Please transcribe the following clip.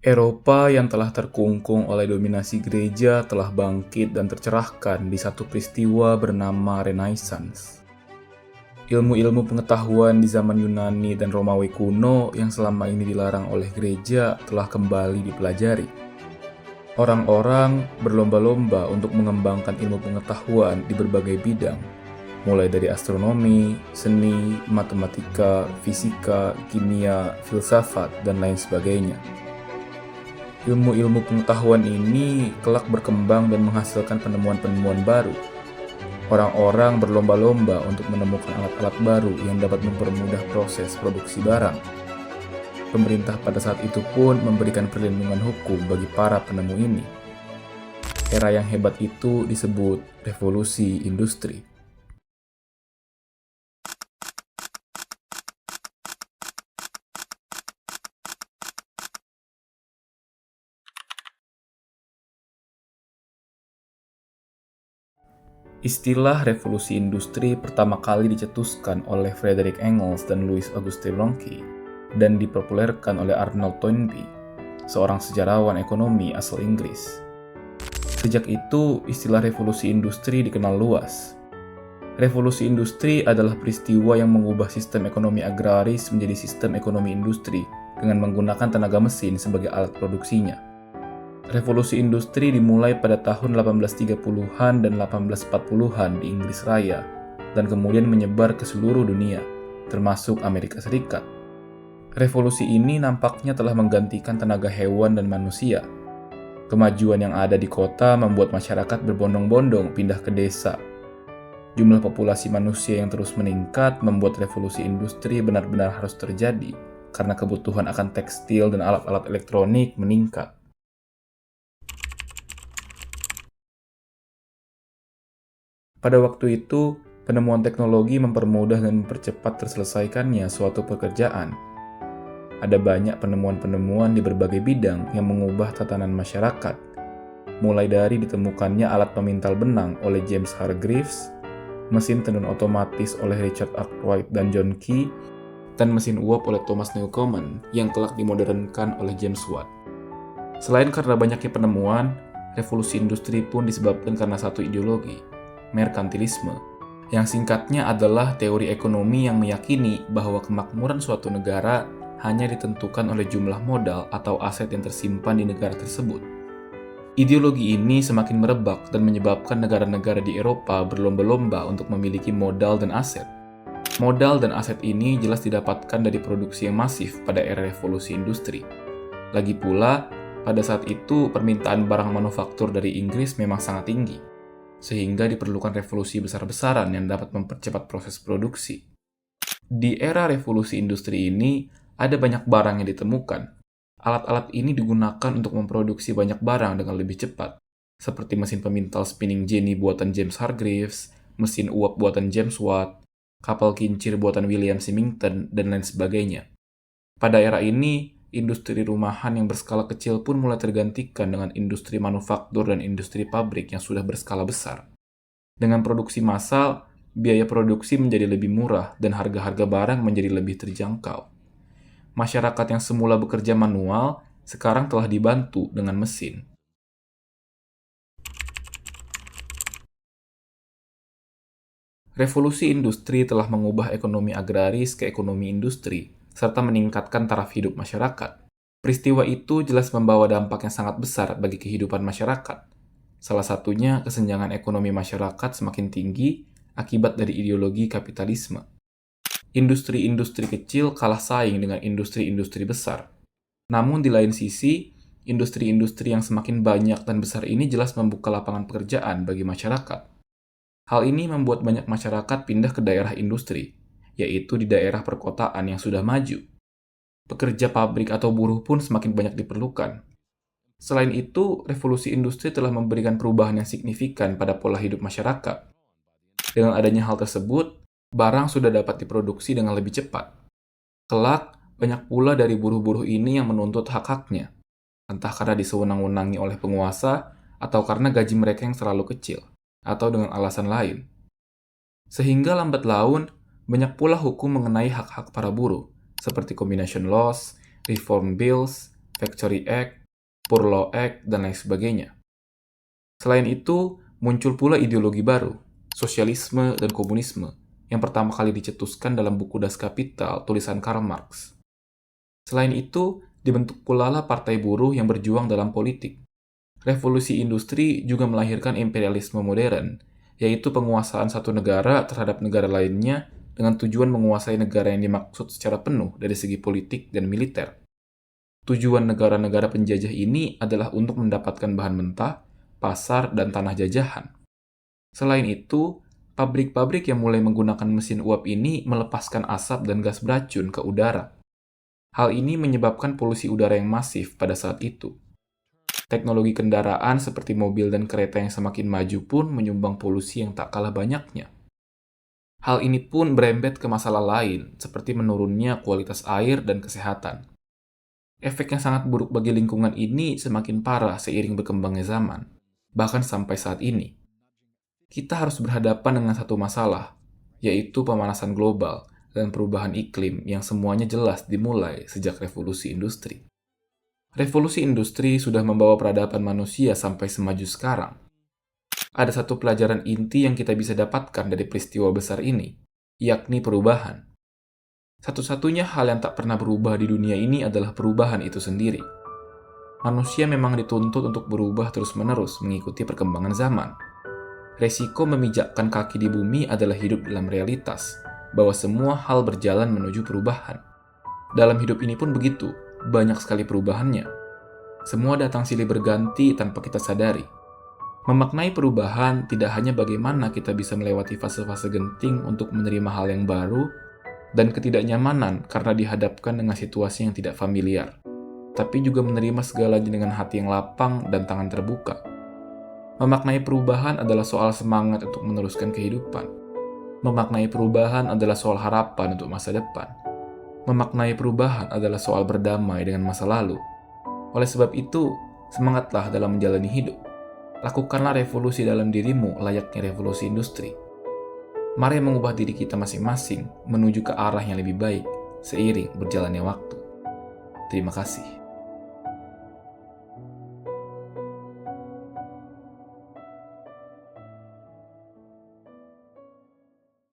Eropa yang telah terkungkung oleh dominasi gereja telah bangkit dan tercerahkan di satu peristiwa bernama Renaissance. Ilmu-ilmu pengetahuan di zaman Yunani dan Romawi kuno yang selama ini dilarang oleh gereja telah kembali dipelajari. Orang-orang berlomba-lomba untuk mengembangkan ilmu pengetahuan di berbagai bidang, mulai dari astronomi, seni, matematika, fisika, kimia, filsafat, dan lain sebagainya. Ilmu-ilmu pengetahuan ini kelak berkembang dan menghasilkan penemuan-penemuan baru. Orang-orang berlomba-lomba untuk menemukan alat-alat baru yang dapat mempermudah proses produksi barang. Pemerintah pada saat itu pun memberikan perlindungan hukum bagi para penemu ini. Era yang hebat itu disebut revolusi industri. Istilah revolusi industri pertama kali dicetuskan oleh Frederick Engels dan Louis Auguste Blanqui dan dipopulerkan oleh Arnold Toynbee, seorang sejarawan ekonomi asal Inggris. Sejak itu, istilah revolusi industri dikenal luas. Revolusi industri adalah peristiwa yang mengubah sistem ekonomi agraris menjadi sistem ekonomi industri dengan menggunakan tenaga mesin sebagai alat produksinya. Revolusi industri dimulai pada tahun 1830-an dan 1840-an di Inggris Raya dan kemudian menyebar ke seluruh dunia, termasuk Amerika Serikat. Revolusi ini nampaknya telah menggantikan tenaga hewan dan manusia. Kemajuan yang ada di kota membuat masyarakat berbondong-bondong pindah ke desa. Jumlah populasi manusia yang terus meningkat membuat revolusi industri benar-benar harus terjadi karena kebutuhan akan tekstil dan alat-alat elektronik meningkat. Pada waktu itu, penemuan teknologi mempermudah dan mempercepat terselesaikannya suatu pekerjaan. Ada banyak penemuan-penemuan di berbagai bidang yang mengubah tatanan masyarakat, mulai dari ditemukannya alat pemintal benang oleh James Hargreaves, mesin tenun otomatis oleh Richard Arkwright dan John Key, dan mesin uap oleh Thomas Newcomen yang kelak dimodernkan oleh James Watt. Selain karena banyaknya penemuan, revolusi industri pun disebabkan karena satu ideologi, merkantilisme, yang singkatnya adalah teori ekonomi yang meyakini bahwa kemakmuran suatu negara hanya ditentukan oleh jumlah modal atau aset yang tersimpan di negara tersebut. Ideologi ini semakin merebak dan menyebabkan negara-negara di Eropa berlomba-lomba untuk memiliki modal dan aset. Modal dan aset ini jelas didapatkan dari produksi yang masif pada era revolusi industri. Lagi pula, pada saat itu permintaan barang manufaktur dari Inggris memang sangat tinggi, sehingga diperlukan revolusi besar-besaran yang dapat mempercepat proses produksi. Di era revolusi industri ini, ada banyak barang yang ditemukan. Alat-alat ini digunakan untuk memproduksi banyak barang dengan lebih cepat, seperti mesin pemintal spinning jenny buatan James Hargreaves, mesin uap buatan James Watt, kapal kincir buatan William Symington, dan lain sebagainya. Pada era ini, industri rumahan yang berskala kecil pun mulai tergantikan dengan industri manufaktur dan industri pabrik yang sudah berskala besar. Dengan produksi massal, biaya produksi menjadi lebih murah dan harga-harga barang menjadi lebih terjangkau. Masyarakat yang semula bekerja manual sekarang telah dibantu dengan mesin. Revolusi industri telah mengubah ekonomi agraris ke ekonomi industri, serta meningkatkan taraf hidup masyarakat. Peristiwa itu jelas membawa dampak yang sangat besar bagi kehidupan masyarakat. Salah satunya kesenjangan ekonomi masyarakat semakin tinggi akibat dari ideologi kapitalisme. Industri-industri kecil kalah saing dengan industri-industri besar. Namun di lain sisi, industri-industri yang semakin banyak dan besar ini jelas membuka lapangan pekerjaan bagi masyarakat. Hal ini membuat banyak masyarakat pindah ke daerah industri, yaitu di daerah perkotaan yang sudah maju. Pekerja pabrik atau buruh pun semakin banyak diperlukan. Selain itu, revolusi industri telah memberikan perubahan yang signifikan pada pola hidup masyarakat. Dengan adanya hal tersebut, barang sudah dapat diproduksi dengan lebih cepat. Kelak, banyak pula dari buruh-buruh ini yang menuntut hak-haknya, entah karena disewenang-wenangi oleh penguasa atau karena gaji mereka yang terlalu kecil, atau dengan alasan lain. Sehingga lambat laun, banyak pula hukum mengenai hak-hak para buruh, seperti combination laws, reform bills, Factory Act, Poor Law Act, dan lain sebagainya. Selain itu, muncul pula ideologi baru, sosialisme dan komunisme, yang pertama kali dicetuskan dalam buku Das Kapital tulisan Karl Marx. Selain itu, dibentuk pula partai buruh yang berjuang dalam politik. Revolusi industri juga melahirkan imperialisme modern, yaitu penguasaan satu negara terhadap negara lainnya dengan tujuan menguasai negara yang dimaksud secara penuh dari segi politik dan militer. Tujuan negara-negara penjajah ini adalah untuk mendapatkan bahan mentah, pasar, dan tanah jajahan. Selain itu, pabrik-pabrik yang mulai menggunakan mesin uap ini melepaskan asap dan gas beracun ke udara. Hal ini menyebabkan polusi udara yang masif pada saat itu. Teknologi kendaraan seperti mobil dan kereta yang semakin maju pun menyumbang polusi yang tak kalah banyaknya. Hal ini pun berembet ke masalah lain, seperti menurunnya kualitas air dan kesehatan. Efek yang sangat buruk bagi lingkungan ini semakin parah seiring berkembangnya zaman, bahkan sampai saat ini. Kita harus berhadapan dengan satu masalah, yaitu pemanasan global dan perubahan iklim yang semuanya jelas dimulai sejak revolusi industri. Revolusi industri sudah membawa peradaban manusia sampai semaju sekarang. Ada satu pelajaran inti yang kita bisa dapatkan dari peristiwa besar ini, yakni perubahan. Satu-satunya hal yang tak pernah berubah di dunia ini adalah perubahan itu sendiri. Manusia memang dituntut untuk berubah terus-menerus mengikuti perkembangan zaman. Resiko memijakkan kaki di bumi adalah hidup dalam realitas, bahwa semua hal berjalan menuju perubahan. Dalam hidup ini pun begitu, banyak sekali perubahannya. Semua datang silih berganti tanpa kita sadari. Memaknai perubahan tidak hanya bagaimana kita bisa melewati fase-fase genting untuk menerima hal yang baru, dan ketidaknyamanan karena dihadapkan dengan situasi yang tidak familiar, tapi juga menerima segalanya dengan hati yang lapang dan tangan terbuka. Memaknai perubahan adalah soal semangat untuk meneruskan kehidupan. Memaknai perubahan adalah soal harapan untuk masa depan. Memaknai perubahan adalah soal berdamai dengan masa lalu. Oleh sebab itu, semangatlah dalam menjalani hidup. Lakukanlah revolusi dalam dirimu layaknya revolusi industri. Mari mengubah diri kita masing-masing menuju ke arah yang lebih baik seiring berjalannya waktu. Terima kasih.